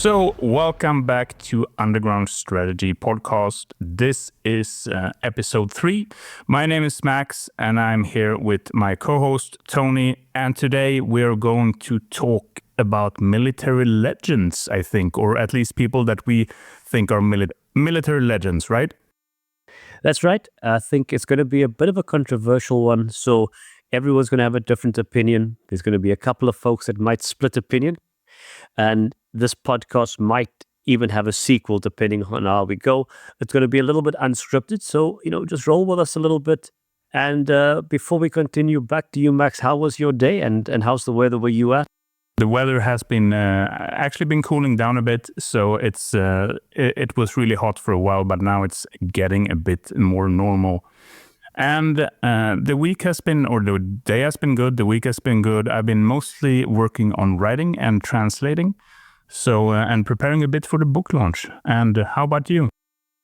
So, welcome back to Underground Strategy Podcast. This is episode 3. My name is Max, and I'm here with my co-host Tony. And today we're going to talk about military legends, I think, or at least people that we think are military legends, right? That's right. I think it's going to be a bit of a controversial one. So everyone's going to have a different opinion. There's going to be a couple of folks that might split opinion. And this podcast might even have a sequel depending on how we go. It's going to be a little bit unscripted. So, just roll with us a little bit. And before we continue, back to you, Max. How was your day and how's the weather where you at? The weather has been actually been cooling down a bit, so it was really hot for a while, but now it's getting a bit more normal. And the week has been, or the day has been good, the week has been good. I've been mostly working on writing and translating, so and preparing a bit for the book launch. And how about you?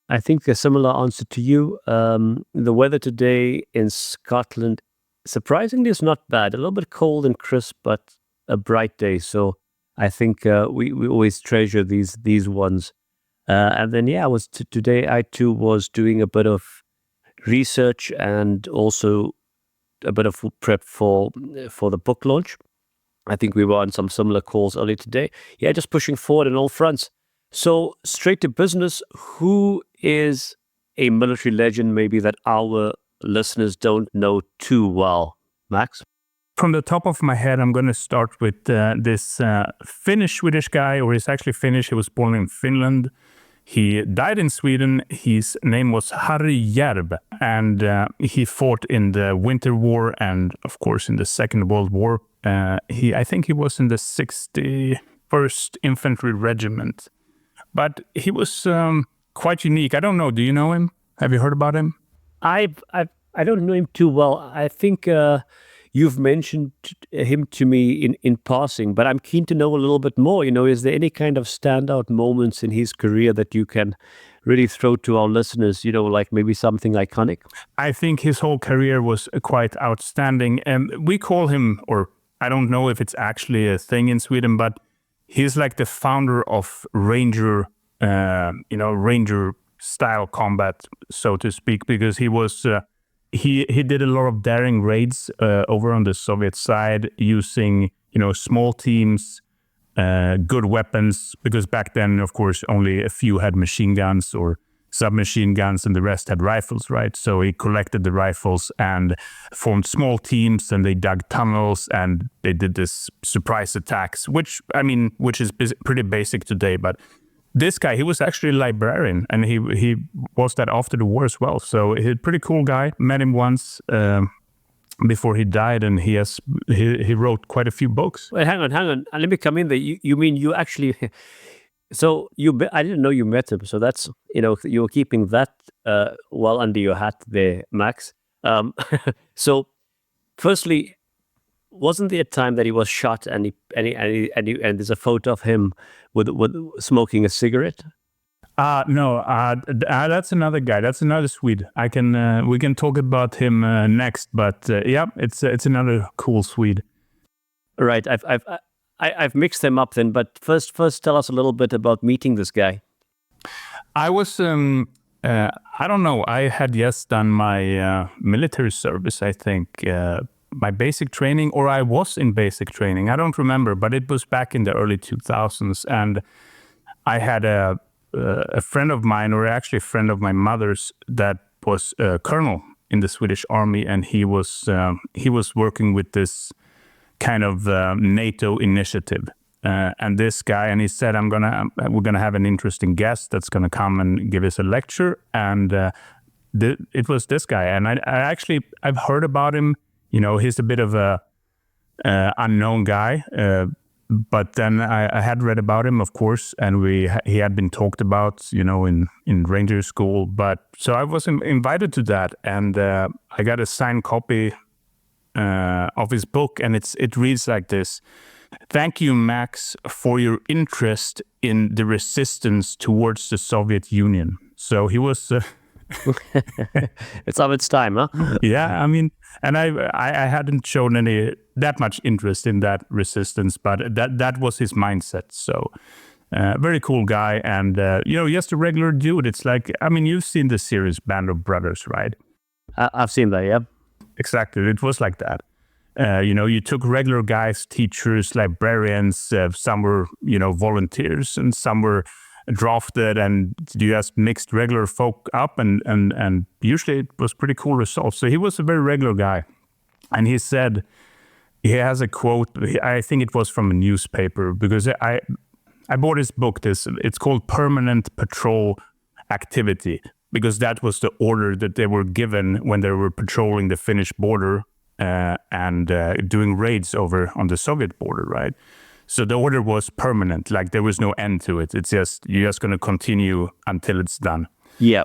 I think a similar answer to you. The weather today in Scotland, surprisingly, is not bad. A little bit cold and crisp, but a bright day. So I think we always treasure these ones. And then, today I too was doing a bit of research and also a bit of prep for the book launch. I think we were on some similar calls earlier today. Yeah, just pushing forward on all fronts. So straight to business, who is a military legend maybe that our listeners don't know too well? Max? From the top of my head, I'm going to start with this Finnish-Swedish guy, or he's actually Finnish. He was born in Finland. He died in Sweden. His name was Harry Järv, and he fought in the Winter War and, of course, in the Second World War. I think he was in the 61st Infantry Regiment. But he was quite unique. I don't know. Do you know him? Have you heard about him? I don't know him too well. I think you've mentioned him to me in passing, but I'm keen to know a little bit more. Is there any kind of standout moments in his career that you can really throw to our listeners, like maybe something iconic? I think his whole career was quite outstanding. We call him, or I don't know if it's actually a thing in Sweden, but he's like the founder of Ranger, Ranger style combat, so to speak, because he was... He did a lot of daring raids over on the Soviet side using, small teams, good weapons, because back then, of course, only a few had machine guns or submachine guns and the rest had rifles, right? So he collected the rifles and formed small teams, and they dug tunnels and they did this surprise attacks, which is pretty basic today, but this guy, he was actually a librarian, and he was that after the war as well. So he's a pretty cool guy. Met him once before he died, and he wrote quite a few books. Wait, hang on. Let me come in there. You mean you actually... So I didn't know you met him. So that's, you were keeping that well under your hat there, Max. So firstly, wasn't there a time that he was shot and there's a photo of him with smoking a cigarette? No, that's another guy. That's another Swede. We can talk about him next, but it's another cool Swede. Right. I've mixed them up then, but first tell us a little bit about meeting this guy. I was I don't know. I had just done my military service, I think. My basic training, or I was in basic training. I don't remember, but it was back in the early 2000s. And I had a friend of mine, or actually a friend of my mother's, that was a colonel in the Swedish army. And he was working with this kind of NATO initiative. And this guy, and he said, we're going to have an interesting guest that's going to come and give us a lecture. And it was this guy. And I've heard about him. He's a bit of a unknown guy, but then I had read about him, of course, and he had been talked about, in Ranger School. But so I was invited to that, and I got a signed copy of his book, and it reads like this: "Thank you, Max, for your interest in the resistance towards the Soviet Union." So he was. It's of its time, huh? Yeah, and I hadn't shown that much interest in that resistance, but that was his mindset. So Very cool guy, and just a regular dude. It's like, I mean, you've seen the series Band of Brothers, right? I've seen that, yeah. Exactly, it was like that. You took regular guys, teachers, librarians. Some were, volunteers, and some were drafted, and you just mixed regular folk up, and usually it was pretty cool results. So he was a very regular guy, and he said he has a quote. I think it was from a newspaper, because I bought his book. It's called Permanent Patrol Activity, because that was the order that they were given when they were patrolling the Finnish border and doing raids over on the Soviet border, right? So the order was permanent, like there was no end to it. It's just, you're just going to continue until it's done. Yeah.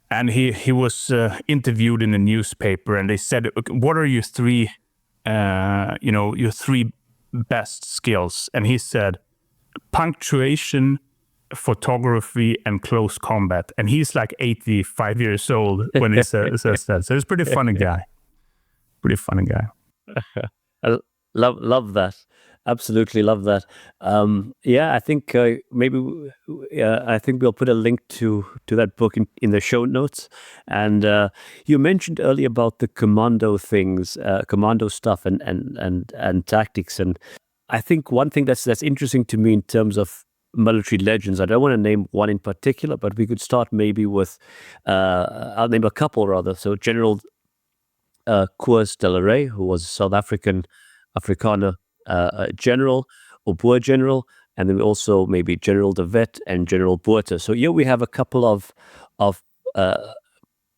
And he was interviewed in a newspaper, and they said, what are your three best skills? And he said, punctuation, photography, and close combat. And he's like 85 years old when he says that. So he's a pretty funny guy. I love that. Absolutely love that. I think I think we'll put a link to that book in the show notes. And you mentioned earlier about the commando things, commando stuff, and tactics. And I think one thing that's interesting to me in terms of military legends, I don't want to name one in particular, but we could start maybe with I'll name a couple rather. So General Koos De la Rey, who was a South Afrikaner general or Boer general, and then also maybe General de Wet and General Botha. So here we have a couple of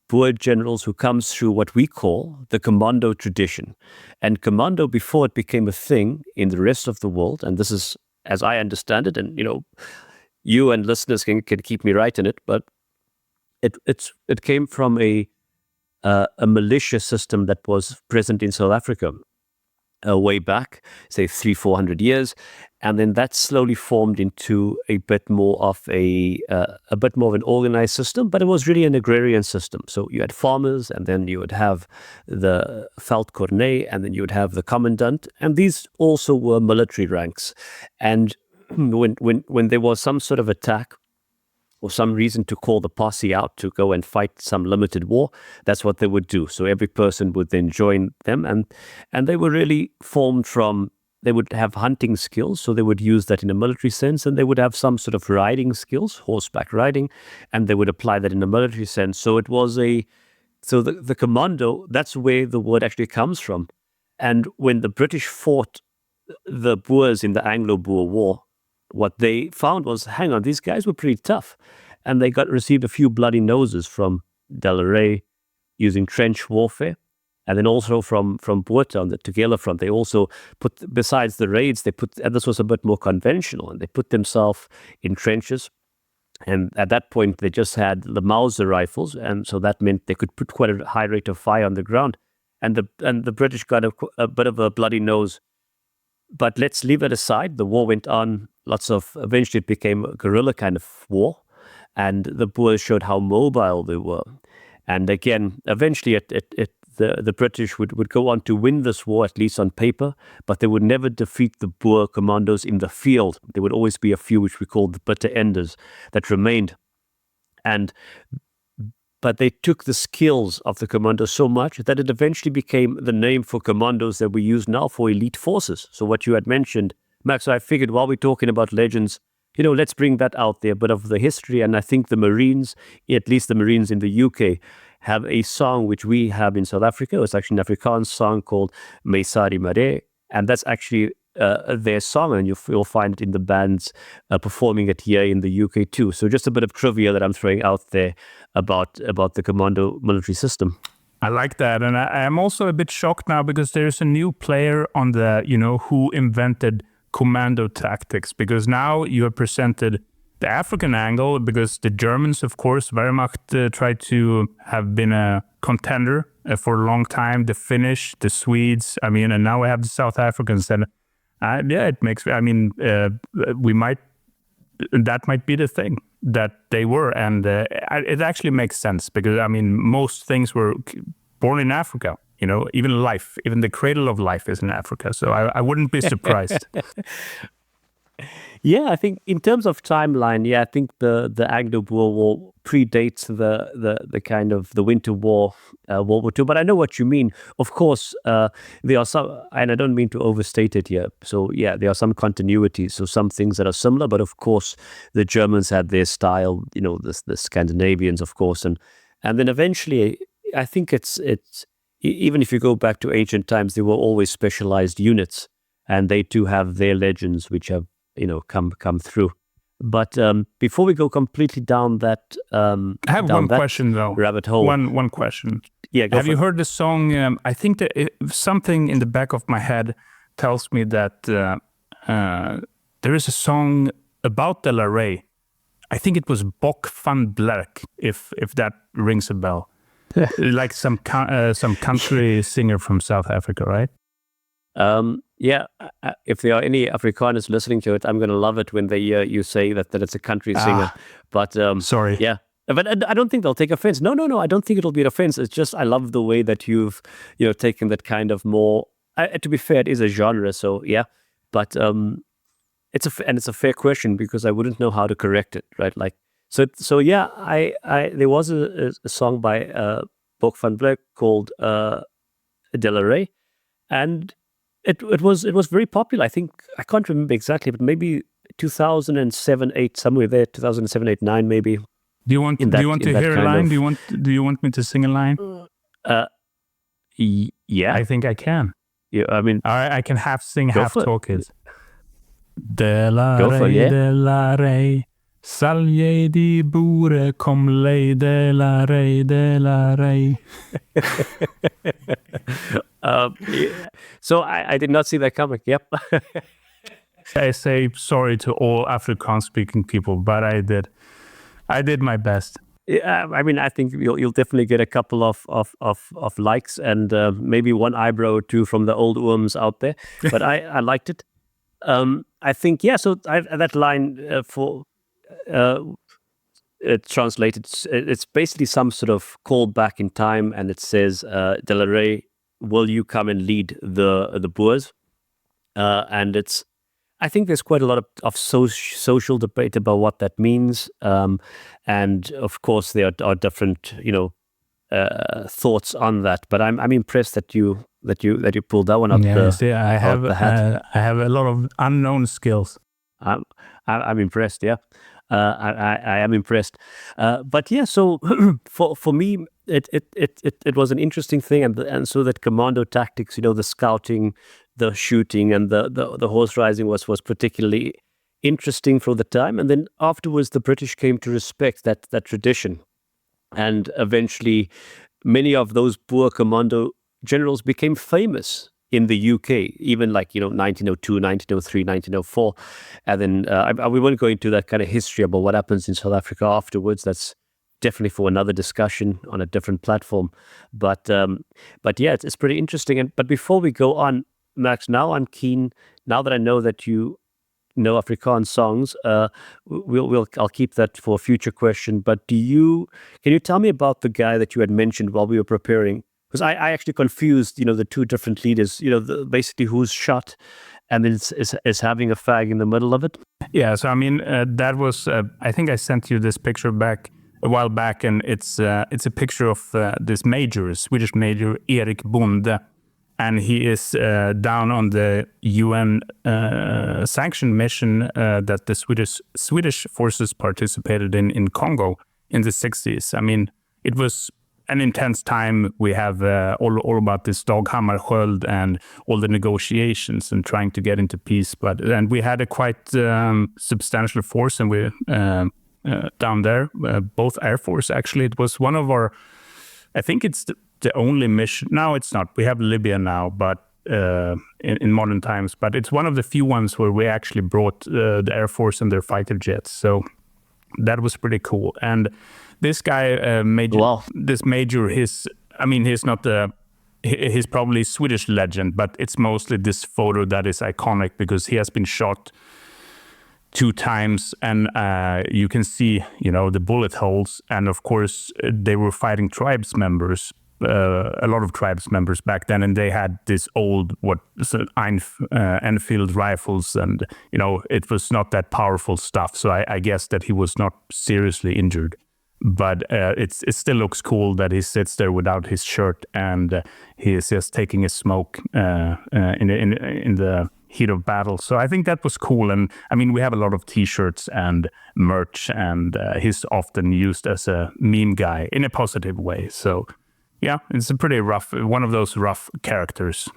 Boer generals who comes through what we call the commando tradition. And commando, before it became a thing in the rest of the world, and this is as I understand it, and you and listeners can keep me right in it, but it came from a militia system that was present in South Africa way back, say 300-400 years, and then that slowly formed into a bit more of an organized system. But it was really an agrarian system. So you had farmers, and then you would have the veldkornet, and then you would have the commandant, and these also were military ranks. And when there was some sort of attack, or some reason to call the posse out to go and fight some limited war, that's what they would do. So every person would then join them, and they were really formed from, they would have hunting skills, so they would use that in a military sense, and they would have some sort of riding skills, horseback riding, and they would apply that in a military sense. So it was the commando, that's where the word actually comes from. And when the British fought the Boers in the Anglo-Boer War, what they found was, hang on, these guys were pretty tough. And they received a few bloody noses from De la Rey using trench warfare. And then also from Botha on the Tugela front, they also put, besides the raids, and this was a bit more conventional, and they put themselves in trenches. And at that point, they just had the Mauser rifles. And so that meant they could put quite a high rate of fire on the ground. And the British got a bit of a bloody nose. But let's leave it aside. The war went on. Eventually it became a guerrilla kind of war. And the Boers showed how mobile they were. And again, eventually the British would go on to win this war, at least on paper, but they would never defeat the Boer commandos in the field. There would always be a few, which we called the bitter enders, that remained. But they took the skills of the commandos so much that it eventually became the name for commandos that we use now for elite forces. So what you had mentioned, Max, I figured while we're talking about legends, let's bring that out there, a bit of the history. And I think the Marines, at least the Marines in the UK, have a song which we have in South Africa. It's actually an Afrikaans song called Meisari Mare. And that's actually their song, and you'll find it in the bands performing it here in the UK too. So just a bit of trivia that I'm throwing out there about the commando military system. I like that, and I'm also a bit shocked now because there's a new player on the, who invented commando tactics, because now you have presented the African angle, because the Germans, of course, very much try to have been a contender for a long time. The Finnish, the Swedes, and now we have the South Africans. And it makes, that might be the thing that they were. And it actually makes sense because, most things were born in Africa. Even the cradle of life is in Africa. So I wouldn't be surprised. Yeah, I think in terms of timeline, I think the Anglo-Boer War predates the kind of the Winter War, World War II. But I know what you mean. Of course, there are some, and I don't mean to overstate it here. So yeah, there are some continuities, so some things that are similar. But of course, the Germans had their style. The Scandinavians, of course, and then eventually, I think it's even if you go back to ancient times, there were always specialized units, and they too have their legends, which have come through. But before we go completely down that, I have one question though. Rabbit hole. One question. Yeah, have you heard the song? I think that something in the back of my head tells me that there is a song about De la Rey. I think it was Bok van Blerk, if that rings a bell. Like some country singer from South Africa, right? If there are any Afrikaners listening to it, I'm going to love it when they hear you say that it's a country singer. But sorry. Yeah. But I don't think they'll take offense. No. I don't think it'll be an offense. It's just I love the way that you've taken that kind of more. To be fair, it is a genre, so yeah. But it's a fair question because I wouldn't know how to correct it, right? Like so yeah. I there was a song by Bok van Blerk called De la Rey, and it was very popular. I think I can't remember exactly, but maybe 2007, 8, somewhere there. 2007, 8, 9, maybe. Do you want to hear a line? Do you want me to sing a line? Yeah, I think I can. Yeah, I mean, I can half sing, half talk it. De la Rey, salje di bore, kom lei, De la Rey, De la Rey. So I did not see that coming. Yep. I say sorry to all Afrikaans-speaking people, but I did my best. Yeah, I mean, I think you'll definitely get a couple of likes and maybe one eyebrow or two from the old worms out there. But I liked it. I think So that line it's translated. It's basically some sort of call back in time, and it says, "De la Rey, will you come and lead the Boers?" And I think there's quite a lot of social debate about what that means, and of course there are different thoughts on that. But I'm impressed that you pulled that one up. I have a lot of unknown skills. I'm impressed. Yeah. I am impressed, but yeah. So for me, it was an interesting thing, and so that commando tactics, the scouting, the shooting, and the horse riding was particularly interesting for the time. And then afterwards, the British came to respect that tradition, and eventually, many of those Boer commando generals became famous in the UK, even like 1902, 1903, 1904, and then we won't go into that kind of history about what happens in South Africa afterwards. That's definitely for another discussion on a different platform. But yeah, it's pretty interesting. But before we go on, Max, now I'm keen. Now that I know that you know Afrikaans songs, I'll keep that for a future question. But can you tell me about the guy that you had mentioned while we were preparing? Because I actually confused, the two different leaders, basically who's shot and then is having a fag in the middle of it. Yeah, so I mean, that was, I think I sent you this picture a while back, and it's a picture of this major, Swedish major, Erik Bonde, and he is down on the UN sanctioned mission that the Swedish forces participated in Congo in the 60s. I mean, it was an intense time. We have all about this Dag Hammarskjöld and all the negotiations and trying to get into peace. And we had a quite substantial force, and we down there, both Air Force actually. It was one of our, I think it's the only mission. Now it's not. We have Libya now, but in modern times. But it's one of the few ones where we actually brought the Air Force and their fighter jets. So that was pretty cool. And this guy, this major, he's not he's probably a Swedish legend, but it's mostly this photo that is iconic because he has been shot 2 times, and you can see, the bullet holes. And of course, they were fighting tribes members, a lot of tribes members back then, and they had this old Enfield rifles, and it was not that powerful stuff. So I guess that he was not seriously injured, but it still looks cool that he sits there without his shirt and he is just taking a smoke in the heat of battle. So I think that was cool. And I mean, we have a lot of T-shirts and merch, and he's often used as a meme guy in a positive way. So yeah, it's a pretty one of those rough characters.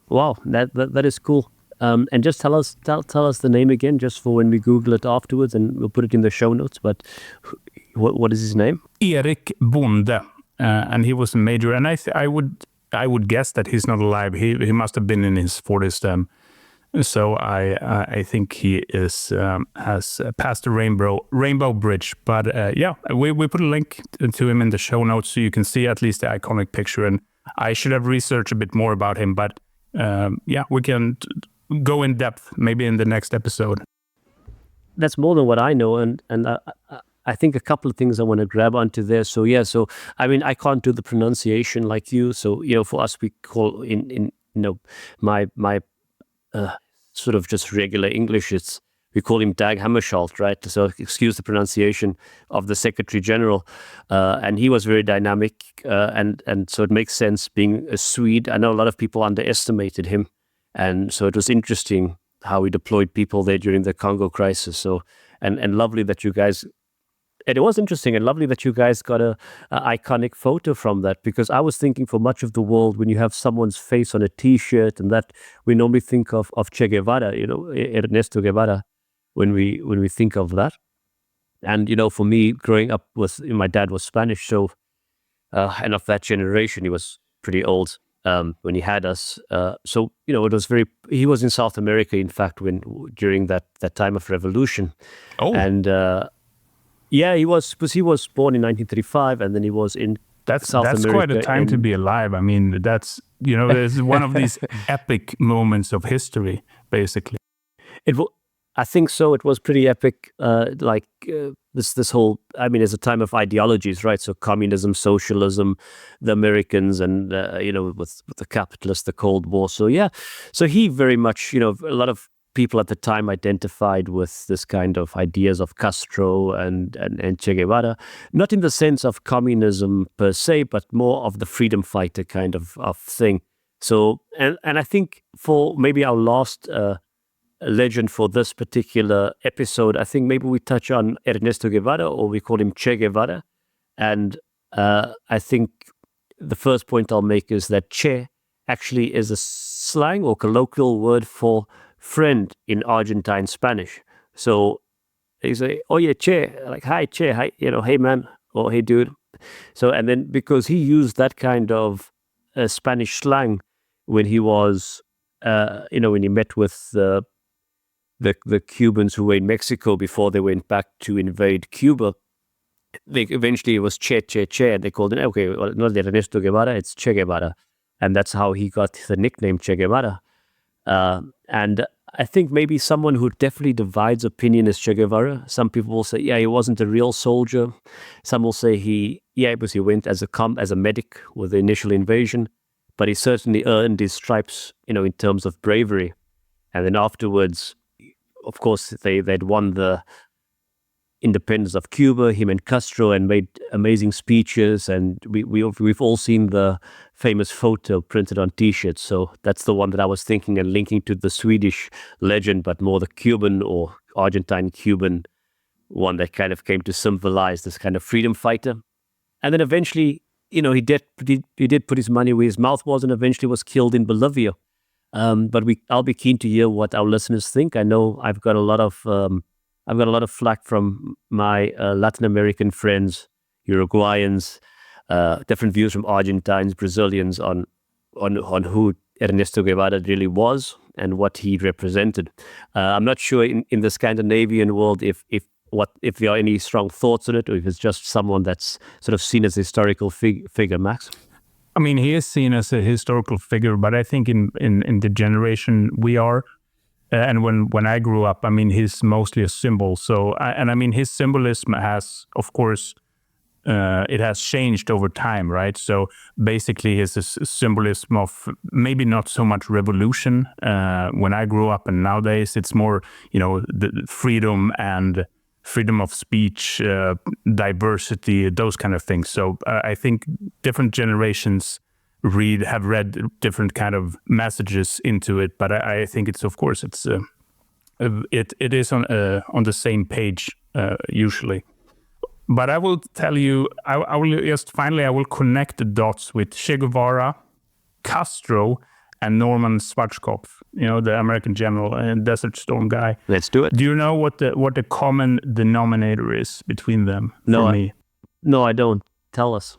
Wow, that is cool. And just tell us the name again, just for when we Google it afterwards, and we'll put it in the show notes. But what is his name? Erik Bonde, and he was a major. And I would guess that he's not alive. He must have been in his 40s. So I think he has passed the Rainbow Bridge. But yeah, we put a link to him in the show notes so you can see at least the iconic picture. And I should have researched a bit more about him, but yeah, we can go in depth maybe in the next episode. That's more than what I know, and I think a couple of things I want to grab onto there. So yeah, so I mean, I can't do the pronunciation like you. So for us, we call in my sort of just regular English, we call him Dag Hammarskjöld, right? So excuse the pronunciation of the Secretary General, and he was very dynamic, and so it makes sense being a Swede. I know a lot of people underestimated him, and so it was interesting how he deployed people there during the Congo crisis. So and lovely that you guys. And it was interesting and lovely that you guys got a iconic photo from that, because I was thinking for much of the world, when you have someone's face on a T-shirt, and that we normally think of Che Guevara, Ernesto Guevara, when we think of that. And for me, growing up my dad was Spanish, so and of that generation, he was pretty old when he had us. So it was he was in South America, in fact, during that time of revolution. Oh, and. Yeah, he was born in 1935, and then he was in South America. That's quite a time to be alive. I mean, that's there's one of these epic moments of history, basically. I think so. It was pretty epic. This whole, I mean, it's a time of ideologies, right? So communism, socialism, the Americans, and with the capitalists, the Cold War. So yeah, so he very much, a lot of people at the time identified with this kind of ideas of Castro and Che Guevara, not in the sense of communism per se, but more of the freedom fighter kind of thing. So, and I think for maybe our last legend for this particular episode, I think maybe we touch on Ernesto Guevara, or we call him Che Guevara. And I think the first point I'll make is that Che actually is a slang or colloquial word for friend in Argentine Spanish. So they say, "Oh yeah, Che," like "Hi, Che," "Hi," "Hey man," or "Hey dude." So, and then because he used that kind of Spanish slang when he was, when he met with the Cubans who were in Mexico before they went back to invade Cuba, eventually it was Che, Che, Che, and they called him, okay, well, not Ernesto Guevara, it's Che Guevara. And that's how he got the nickname Che Guevara. And I think maybe someone who definitely divides opinion is Che Guevara. Some people will say, yeah, he wasn't a real soldier. Some will say because he went as a medic with the initial invasion, but he certainly earned his stripes, in terms of bravery. And then afterwards, of course, they'd won the independence of Cuba, him and Castro, and made amazing speeches. And we've all seen the famous photo printed on T-shirts. So that's the one that I was thinking and linking to the Swedish legend, but more the Cuban or Argentine-Cuban one that kind of came to symbolize this kind of freedom fighter. And then eventually, he did put his money where his mouth was, and eventually was killed in Bolivia. But I'll be keen to hear what our listeners think. I know I've got a lot of flack from my Latin American friends, Uruguayans, different views from Argentines, Brazilians on who Ernesto Guevara really was and what he represented. I'm not sure in the Scandinavian world if there are any strong thoughts on it, or if it's just someone that's sort of seen as a historical figure, Max. I mean, he is seen as a historical figure, but I think in the generation we are, and when I grew up, I mean, he's mostly a symbol. So, I mean, his symbolism has, of course, it has changed over time, right? So basically, it's a symbolism of maybe not so much revolution when I grew up, and nowadays it's more, the freedom and freedom of speech, diversity, those kind of things. So I think different generations have read different kind of messages into it, but I think it's, of course, it is on the same page usually. But I will tell you, I will connect the dots with Che Guevara, Castro, and Norman Schwarzkopf, the American general and Desert Storm guy. Let's do it. Do you know what the common denominator is between them? For me? No, I don't. Tell us.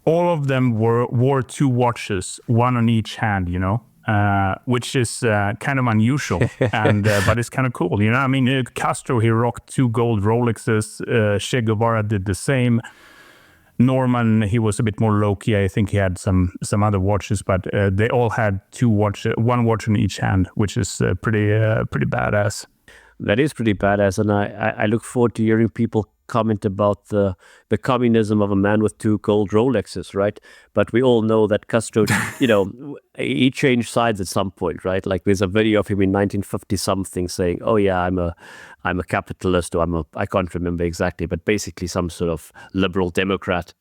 All of them wore 2 watches, one on each hand, which is kind of unusual, and but it's kind of cool. I mean, Castro, he rocked 2 gold Rolexes. Che Guevara did the same. Norman, he was a bit more low-key. I think he had some other watches, but they all had 2 watches, 1 watch in each hand, which is pretty badass. That is pretty badass, and I look forward to hearing people comment about the communism of a man with 2 gold Rolexes, right? But we all know that Castro, he changed sides at some point, right? Like there's a video of him in 1950 something saying, "Oh yeah, I'm a capitalist," or I can't remember exactly, but basically some sort of liberal Democrat.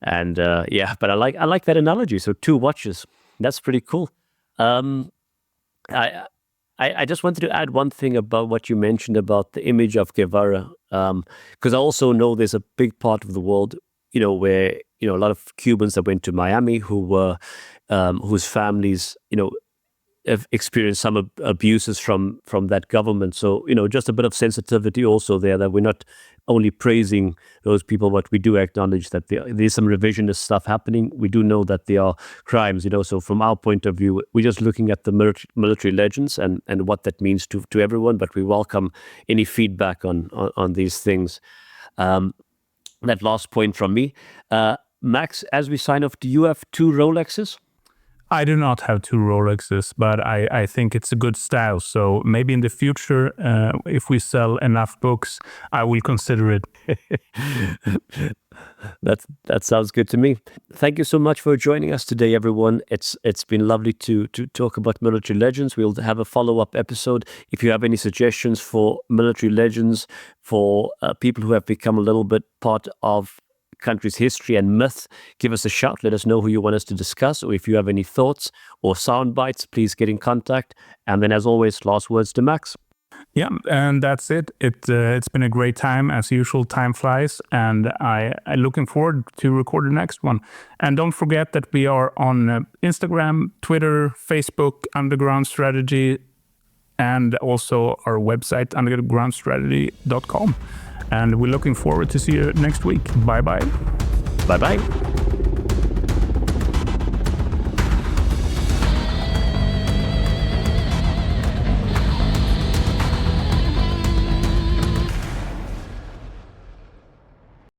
And but I like that analogy. So 2 watches, that's pretty cool. I just wanted to add one thing about what you mentioned about the image of Guevara, because I also know there's a big part of the world, where a lot of Cubans that went to Miami who were whose families, have experienced some abuses from that government. So just a bit of sensitivity also there, that we're not only praising those people, but we do acknowledge that there's some revisionist stuff happening. We do know that there are crimes, so from our point of view, we're just looking at the military legends and what that means to everyone, but we welcome any feedback on these things. That last point from me. Max, as we sign off, do you have 2 Rolexes? I do not have 2 Rolexes, but I think it's a good style. So maybe in the future, if we sell enough books, I will consider it. That sounds good to me. Thank you so much for joining us today, everyone. It's been lovely to talk about military legends. We'll have a follow-up episode. If you have any suggestions for military legends, for people who have become a little bit part of country's history and myth, give us a shout. Let us know who you want us to discuss, or if you have any thoughts or sound bites, please get in contact. And then, as always, last words to Max. Yeah, and that's it. It's been a great time. As usual, time flies, and I'm looking forward to record the next one. And don't forget that we are on Instagram, Twitter, Facebook, Underground Strategy, and also our website, undergroundstrategy.com. And we're looking forward to see you next week. Bye-bye. Bye-bye.